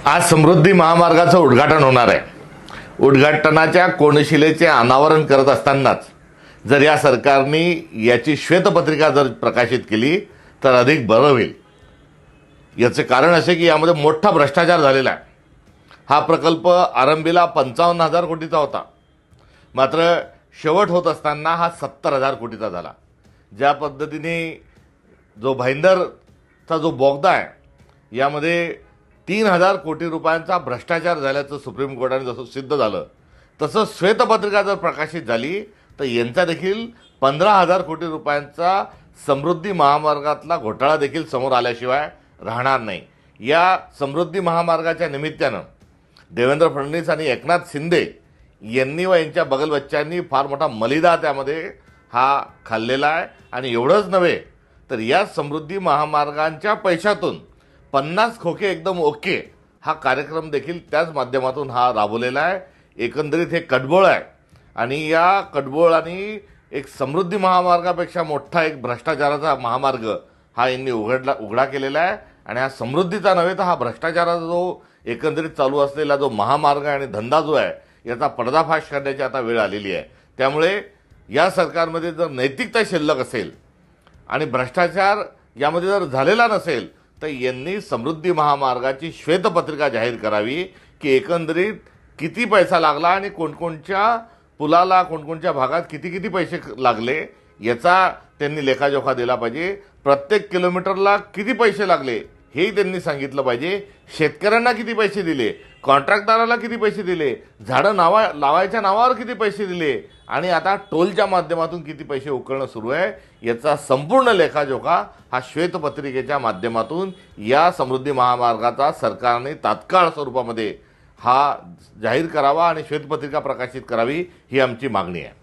आज समृद्धी महामार्गाचं उद्घाटन होणार आहे। उद्घाटनाच्या कोनशिलेचे अनावरण करत असतानाच जर या सरकारने याची श्वेतपत्रिका जर प्रकाशित केली तर अधिक बरं होईल। याचे कारण असे की यामध्ये मोठा भ्रष्टाचार झालेला आहे। हा प्रकल्प आरंभीला 55,000 कोटीचा होता, मात्र शेवट होत असताना हा 70,000 कोटीचा झाला। ज्या पद्धतीने जो भाईंदरचा जो बोगदा आहे यामध्ये 3,000 कोटी रुपयांचा भ्रष्टाचार झाल्याचं सुप्रीम कोर्टाने जसं सिद्ध झालं, तसं श्वेतपत्रिका जर प्रकाशित झाली तर यांचा देखील 15,000 कोटी रुपयांचा समृद्धी महामार्गातला घोटाळा देखील समोर आल्याशिवाय राहणार नाही। या समृद्धी महामार्गाच्या निमित्तानं देवेंद्र फडणवीस आणि एकनाथ शिंदे यांनी व यांच्या बगलबच्च्यांनी फार मोठा मलिदा त्यामध्ये हा खाल्लेला आहे। आणि एवढंच नव्हे तर या समृद्धी महामार्गांच्या पैशातून 50 खोके एकदम ओके हा कार्यक्रम देखील त्याच माध्यमातून हा राबवलेला आहे। एकंदरीत हे कडबोळ आहे आणि या कडबोळाने एक समृद्धी महामार्गापेक्षा मोठा एक भ्रष्टाचाराचा महामार्ग हा यांनी उघडा केलेला आहे। आणि हा समृद्धीचा नव्हे तर हा भ्रष्टाचाराचा जो एकंदरीत चालू असलेला जो महामार्ग आणि धंदा जो आहे याचा पर्दाफाश करण्याची आता वेळ आलेली आहे। त्यामुळे या सरकारमध्ये जर नैतिकता शिल्लक असेल आणि भ्रष्टाचार यामध्ये जर झालेला नसेल तर यांनी समृद्धी महामार्गाची श्वेतपत्रिका जाहीर करावी की एकंदरीत किती पैसा लागला आणि कोणकोणत्या पुलाला कोणकोणत्या भागात किती किती पैसे लागले याचा त्यांनी लेखाजोखा दिला पाहिजे। प्रत्येक किलोमीटरला किती पैसे लागले हेही त्यांनी सांगितलं पाहिजे। शेतकऱ्यांना किती पैसे दिले, कॉन्ट्रॅक्टदाराला किती पैसे दिले, झाडं लावायच्या नावावर किती पैसे दिले आणि आता टोलच्या माध्यमातून किती पैसे उकळणं सुरू आहे याचा संपूर्ण लेखाजोखा हा श्वेतपत्रिकेच्या माध्यमातून या समृद्धी महामार्गाचा सरकारने तात्काळ स्वरूपामध्ये हा जाहीर करावा आणि श्वेतपत्रिका प्रकाशित करावी ही आमची मागणी आहे।